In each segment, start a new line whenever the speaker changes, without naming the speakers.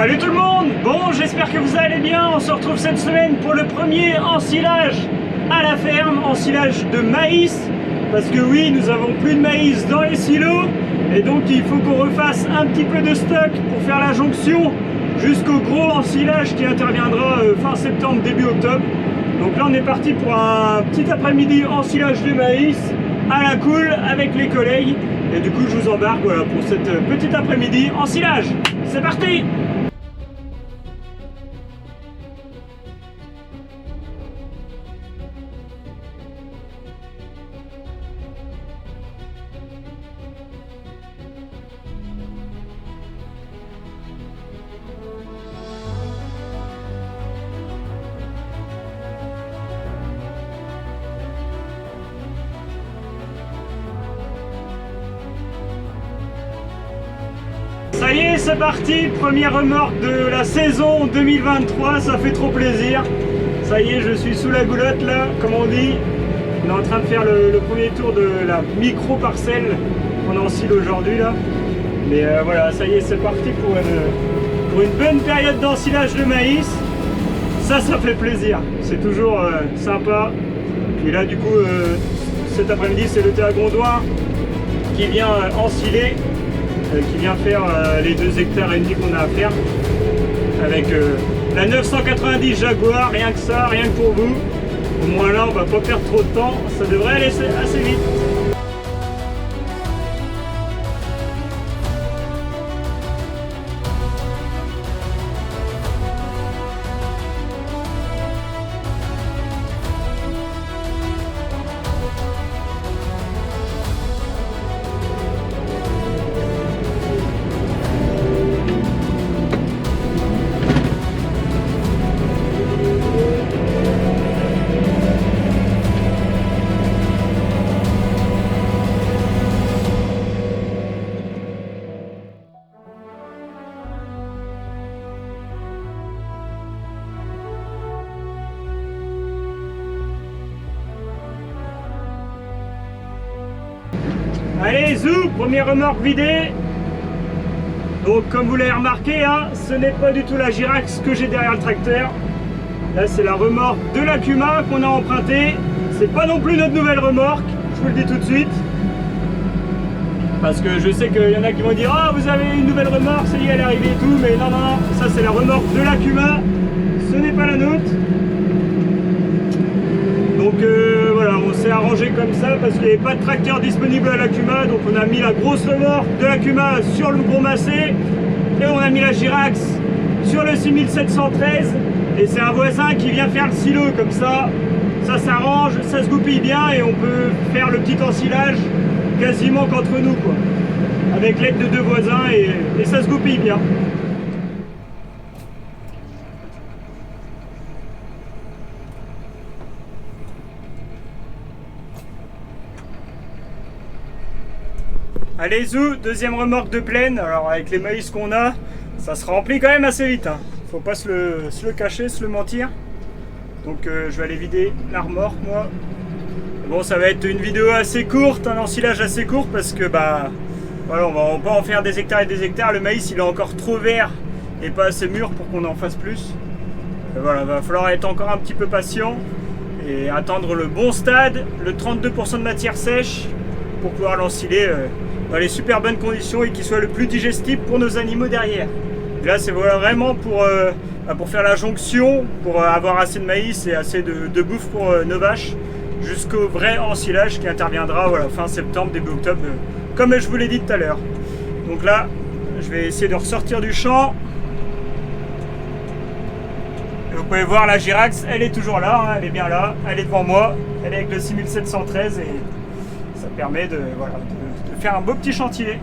Salut tout le monde! Bon, j'espère que vous allez bien. On se retrouve cette semaine pour le premier ensilage à la ferme, ensilage de maïs. Parce que oui, nous avons plus de maïs dans les silos. Et donc il faut qu'on refasse un petit peu de stock pour faire la jonction jusqu'au gros ensilage qui interviendra fin septembre, début octobre. Donc là on est parti pour un petit après-midi ensilage de maïs à la cool avec les collègues. Et du coup je vous embarque voilà, pour cette petite après-midi ensilage. C'est parti! Ça y est, c'est parti, première remorque de la saison 2023, ça fait trop plaisir. Ça y est, je suis sous la goulotte là, comme on dit. On est en train de faire le premier tour de la micro-parcelle qu'on ensile aujourd'hui là. Mais voilà, ça y est, c'est parti pour une bonne période d'ensilage de maïs. Ça fait plaisir, c'est toujours sympa. Et là du coup, cet après-midi, c'est le Théa Gondouin qui vient ensiler. Qui vient faire les 2 hectares et demi qu'on a à faire avec la 990 Jaguar, rien que ça, rien que pour vous. Au moins là on va pas perdre trop de temps, ça devrait aller assez vite. Allez, zou, première remorque vidée. Donc comme vous l'avez remarqué, hein, ce n'est pas du tout la Jirax que j'ai derrière le tracteur. Là c'est la remorque de l'Akuma qu'on a empruntée. C'est pas non plus notre nouvelle remorque, je vous le dis tout de suite. Parce que je sais qu'il y en a qui vont dire « Ah, vous avez une nouvelle remorque, ça y est, elle est arrivée et tout », mais non, ça c'est la remorque de l'Akuma, ce n'est pas la nôtre. Donc voilà, on s'est arrangé comme ça parce qu'il n'y avait pas de tracteur disponible à l'Akuma, donc on a mis la grosse remorque de l'Akuma sur le gros massé et on a mis la Jirax sur le 6713 et c'est un voisin qui vient faire le silo comme ça s'arrange, ça se goupille bien et on peut faire le petit ensilage quasiment qu'entre nous quoi, avec l'aide de 2 voisins et ça se goupille bien. Allez zou, deuxième remorque de plaine. Alors avec les maïs qu'on a, ça se remplit quand même assez vite. Hein. Faut pas se le cacher, se le mentir. Donc je vais aller vider la remorque moi. Bon, ça va être une vidéo assez courte, un ensilage assez court parce que bah voilà, on va pas en faire des hectares et des hectares. Le maïs il est encore trop vert et pas assez mûr pour qu'on en fasse plus. Et voilà, va falloir être encore un petit peu patient et attendre le bon stade, le 32% de matière sèche pour pouvoir l'ensiler dans les super bonnes conditions et qu'il soit le plus digestible pour nos animaux derrière. Et là c'est vraiment pour faire la jonction, pour avoir assez de maïs et assez de bouffe pour nos vaches jusqu'au vrai ensilage qui interviendra voilà, fin septembre, début octobre, comme je vous l'ai dit tout à l'heure. Donc là je vais essayer de ressortir du champ. Et vous pouvez voir la Jirax, elle est toujours là, hein, elle est bien là, elle est devant moi, elle est avec le 6713 et ça permet de faire un beau petit chantier.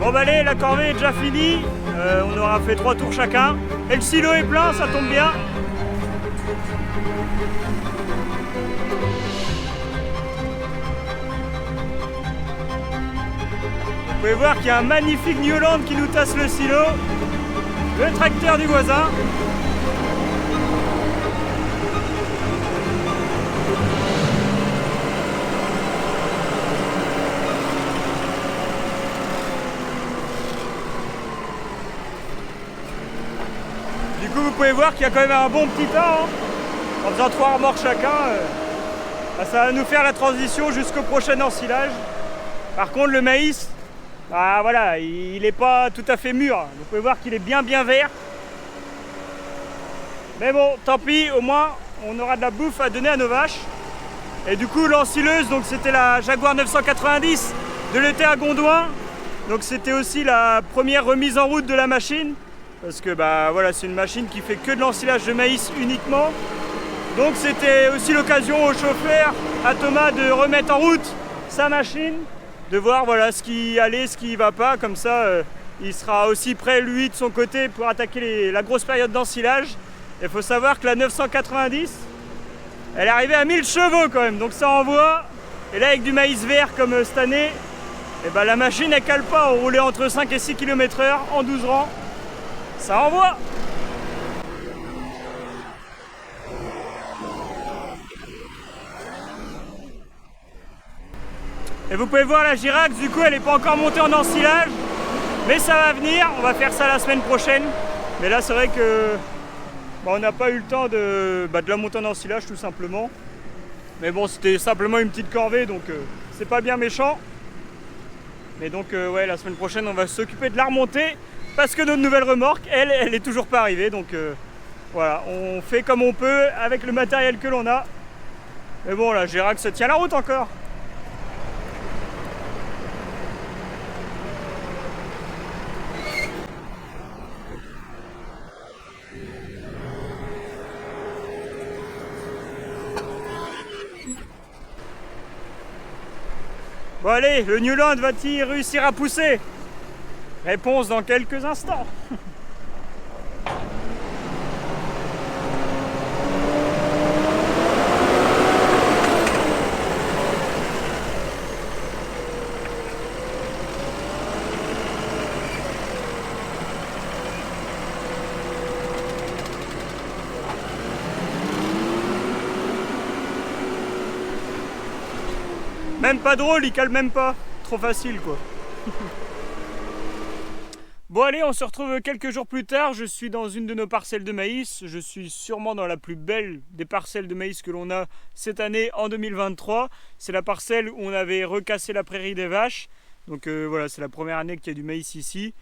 Bon bah allez, la corvée est déjà finie, on aura fait 3 tours chacun. Et le silo est plein, ça tombe bien. Vous pouvez voir qu'il y a un magnifique Newland qui nous tasse le silo. Le tracteur du voisin. Du coup, vous pouvez voir qu'il y a quand même un bon petit temps. Hein. En faisant 3 remorques chacun, ça va nous faire la transition jusqu'au prochain ensilage. Par contre, le maïs, bah voilà, il n'est pas tout à fait mûr. Vous pouvez voir qu'il est bien vert. Mais bon, tant pis, au moins on aura de la bouffe à donner à nos vaches. Et du coup, l'ensileuse, donc c'était la Jaguar 990 de l'été à Gondouin. Donc c'était aussi la première remise en route de la machine. Parce que bah voilà, c'est une machine qui fait que de l'ensilage de maïs uniquement. Donc c'était aussi l'occasion au chauffeur, à Thomas, de remettre en route sa machine, de voir voilà ce qui allait, ce qui ne va pas. Comme ça, il sera aussi prêt, lui, de son côté, pour attaquer la grosse période d'ensilage. Il faut savoir que la 990, elle est arrivée à 1000 chevaux quand même, donc ça envoie. Et là, avec du maïs vert comme cette année, et ben, la machine elle cale pas, on roulait entre 5 et 6 km/h en 12 rangs. Ça envoie. Et vous pouvez voir la Girax, du coup elle n'est pas encore montée en ensilage, mais ça va venir, on va faire ça la semaine prochaine. Mais là c'est vrai que on n'a pas eu le temps de la monter en ensilage tout simplement. Mais bon, c'était simplement une petite corvée, donc c'est pas bien méchant. Mais donc ouais, la semaine prochaine on va s'occuper de la remonter, parce que notre nouvelle remorque, elle est toujours pas arrivée. Donc voilà, on fait comme on peut avec le matériel que l'on a. Mais bon, la Girax se tient la route encore. Bon allez, le Newland va-t-il réussir à pousser? Réponse dans quelques instants. Même pas drôle, il cale même pas. Trop facile quoi. Bon allez, on se retrouve quelques jours plus tard. Je suis dans une de nos parcelles de maïs. Je suis sûrement dans la plus belle des parcelles de maïs que l'on a cette année en 2023. C'est la parcelle où on avait recassé la prairie des vaches. Donc voilà, c'est la première année qu'il y a du maïs ici.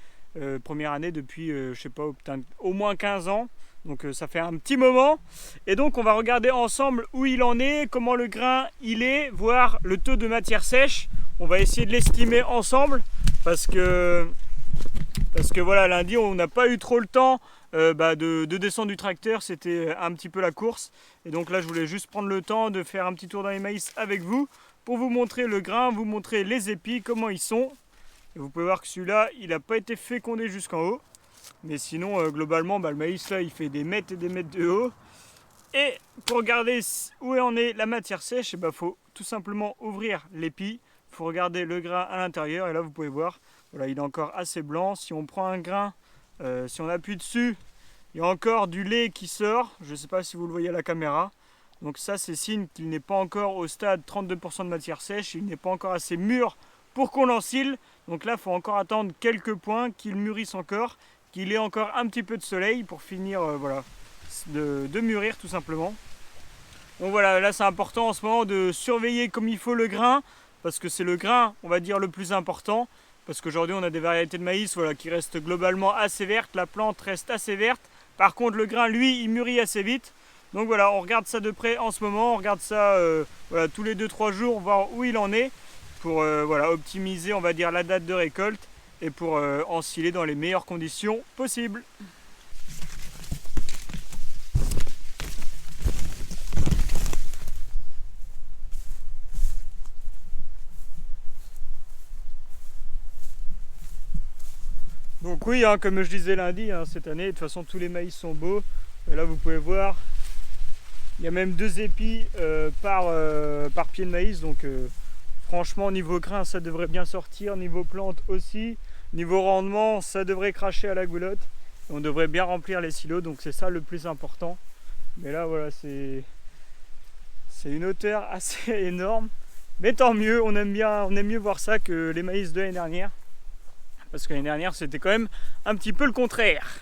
Première année depuis, je sais pas, au moins 15 ans. Donc ça fait un petit moment. Et donc on va regarder ensemble où il en est, comment le grain il est, voir le taux de matière sèche. On va essayer de l'estimer ensemble parce que voilà, lundi on n'a pas eu trop le temps de descendre du tracteur, c'était un petit peu la course. Et donc là je voulais juste prendre le temps de faire un petit tour dans les maïs avec vous pour vous montrer le grain, vous montrer les épis, comment ils sont. Et vous pouvez voir que celui-là il n'a pas été fécondé jusqu'en haut. Mais sinon, globalement, le maïs, là, il fait des mètres et des mètres de haut. Et pour regarder où en est la matière sèche, il faut tout simplement ouvrir l'épi. Il faut regarder le grain à l'intérieur. Et là, vous pouvez voir, voilà, il est encore assez blanc. Si on prend un grain, si on appuie dessus, il y a encore du lait qui sort. Je ne sais pas si vous le voyez à la caméra. Donc ça, c'est signe qu'il n'est pas encore au stade 32% de matière sèche. Il n'est pas encore assez mûr pour qu'on l'ensile. Donc là, il faut encore attendre quelques points qu'il mûrisse encore, qu'il ait encore un petit peu de soleil pour finir voilà, de mûrir tout simplement. Donc voilà, là c'est important en ce moment de surveiller comme il faut le grain, parce que c'est le grain, on va dire, le plus important. Parce qu'aujourd'hui on a des variétés de maïs voilà, qui restent globalement assez vertes, la plante reste assez verte. Par contre le grain, lui, il mûrit assez vite. Donc voilà, on regarde ça de près en ce moment, on regarde ça voilà, tous les 2-3 jours, voir où il en est, pour voilà, optimiser, on va dire, la date de récolte. Et pour ensiler dans les meilleures conditions possibles. Donc oui, hein, comme je disais lundi, hein, cette année, de toute façon tous les maïs sont beaux. Et là vous pouvez voir, il y a même 2 épis par pied de maïs. Donc franchement niveau grain ça devrait bien sortir, niveau plante aussi. Niveau rendement ça devrait cracher à la goulotte. On devrait bien remplir les silos, donc c'est ça le plus important. Mais là voilà, c'est une hauteur assez énorme. Mais tant mieux, on aime mieux voir ça que les maïs de l'année dernière. Parce que l'année dernière c'était quand même un petit peu le contraire.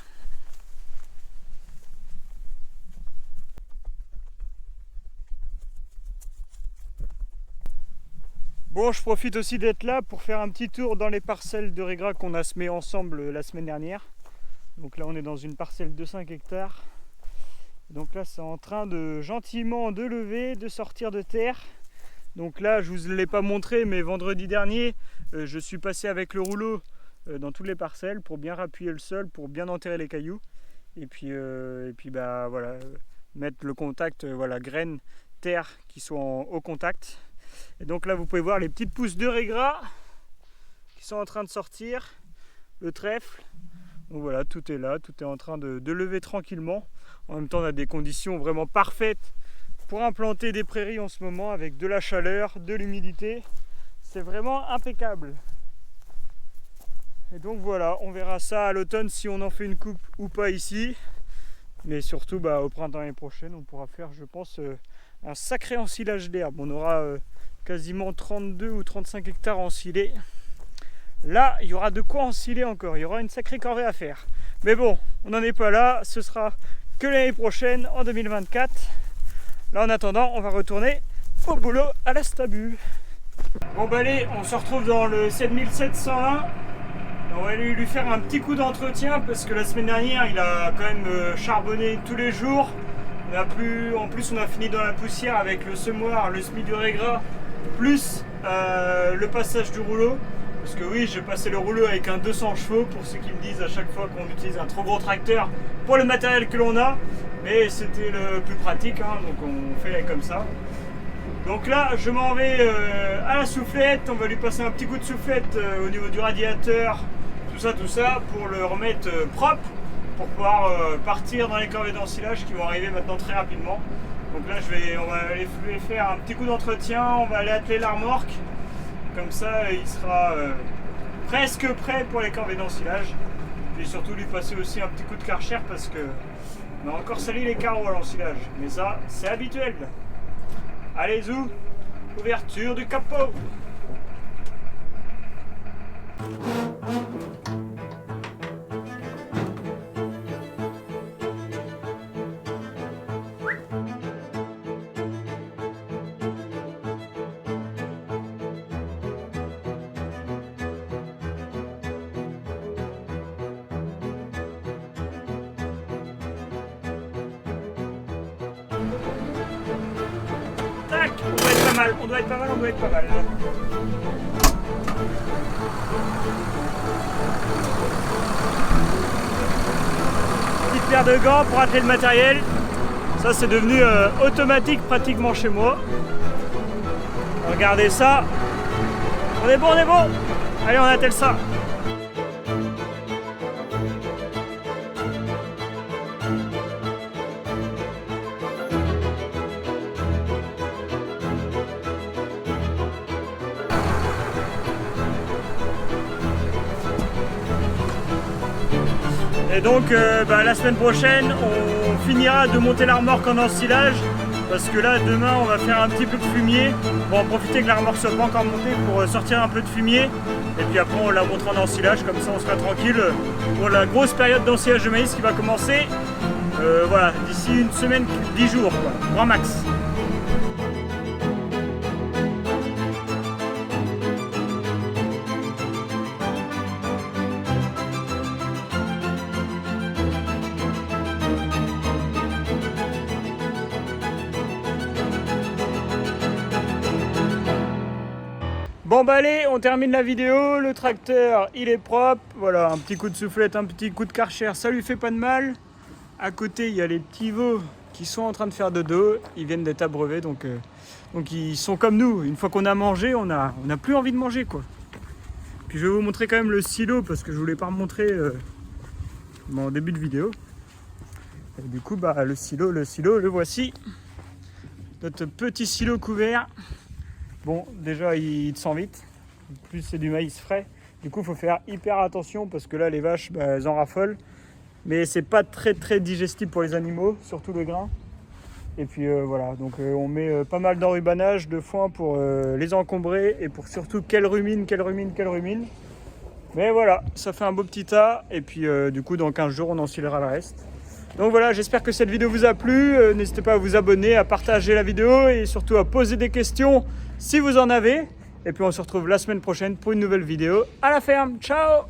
Bon, je profite aussi d'être là pour faire un petit tour dans les parcelles de raigrats qu'on a semées ensemble la semaine dernière. Donc là on est dans une parcelle de 5 hectares. Donc là c'est en train de gentiment de lever, de sortir de terre. Donc là je vous l'ai pas montré, mais vendredi dernier je suis passé avec le rouleau dans toutes les parcelles pour bien appuyer le sol, pour bien enterrer les cailloux. Et puis bah voilà, mettre le contact, voilà, graines, terre qui sont au contact. Et donc là vous pouvez voir les petites pousses de raigrats qui sont en train de sortir, le trèfle. Donc voilà, tout est là, tout est en train de lever tranquillement. En même temps on a des conditions vraiment parfaites pour implanter des prairies en ce moment, avec de la chaleur, de l'humidité. C'est vraiment impeccable. Et donc voilà, on verra ça à l'automne si on en fait une coupe ou pas ici. Mais surtout au printemps l'année prochaine, on pourra faire, je pense, un sacré ensilage d'herbe. On aura quasiment 32 ou 35 hectares ensilés. Là, il y aura de quoi ensiler encore. Il y aura une sacrée corvée à faire. Mais bon, on n'en est pas là. Ce sera que l'année prochaine, en 2024. Là, en attendant, on va retourner au boulot à la Stabu. Bon bah allez, on se retrouve dans le 7701. On va aller lui faire un petit coup d'entretien parce que la semaine dernière il a quand même charbonné tous les jours. En plus on a fini dans la poussière avec le semoir, le semis du raigrats, plus le passage du rouleau. Parce que oui, j'ai passé le rouleau avec un 200 chevaux pour ceux qui me disent à chaque fois qu'on utilise un trop gros tracteur pour le matériel que l'on a. Mais c'était le plus pratique, hein, donc on fait comme ça. Donc là, je m'en vais à la soufflette. On va lui passer un petit coup de soufflette au niveau du radiateur, tout ça, pour le remettre propre, pour pouvoir partir dans les corvées d'ensilage qui vont arriver maintenant très rapidement. Donc là, on va aller faire un petit coup d'entretien. On va aller atteler la remorque. Comme ça, il sera presque prêt pour les corvées d'ensilage. Et surtout lui passer aussi un petit coup de Karcher parce que on a encore sali les carreaux à l'ensilage. Mais ça, c'est habituel. Allez Zou, ouverture du capot. Tac, on doit être pas mal, on doit être pas mal. Petite paire de gants pour atteler le matériel. Ça c'est devenu automatique pratiquement chez moi. Regardez ça. On est bon. Allez, on attelle ça. Et donc la semaine prochaine on finira de monter la remorque en ensilage parce que là demain on va faire un petit peu de fumier. On va en profiter que la remorque soit pas encore montée pour sortir un peu de fumier et puis après on la montera en ensilage, comme ça on sera tranquille pour la grosse période d'ensilage de maïs qui va commencer voilà, d'ici une semaine, 10 jours quoi, grand max. Bon bah allez, on termine la vidéo, le tracteur il est propre, voilà, un petit coup de soufflette, un petit coup de Karcher, ça lui fait pas de mal. À côté il y a les petits veaux qui sont en train de faire dodo, ils viennent d'être abreuvés, donc ils sont comme nous, une fois qu'on a mangé, on a plus envie de manger quoi. Puis je vais vous montrer quand même le silo parce que je voulais pas remontrer en début de vidéo. Et du coup, bah, le silo, le voici. Notre petit silo couvert. Bon, déjà, il sent vite. En plus, c'est du maïs frais. Du coup, il faut faire hyper attention parce que là, les vaches, bah, elles en raffolent. Mais c'est pas très digestible pour les animaux, surtout le grain. Et puis voilà, donc on met pas mal d'enrubanage, de foin pour les encombrer et pour surtout qu'elles ruminent. Mais voilà, ça fait un beau petit tas. Et puis du coup, dans 15 jours, on enfilera le reste. Donc voilà, j'espère que cette vidéo vous a plu. N'hésitez pas à vous abonner, à partager la vidéo et surtout à poser des questions si vous en avez. Et puis on se retrouve la semaine prochaine pour une nouvelle vidéo à la ferme. Ciao!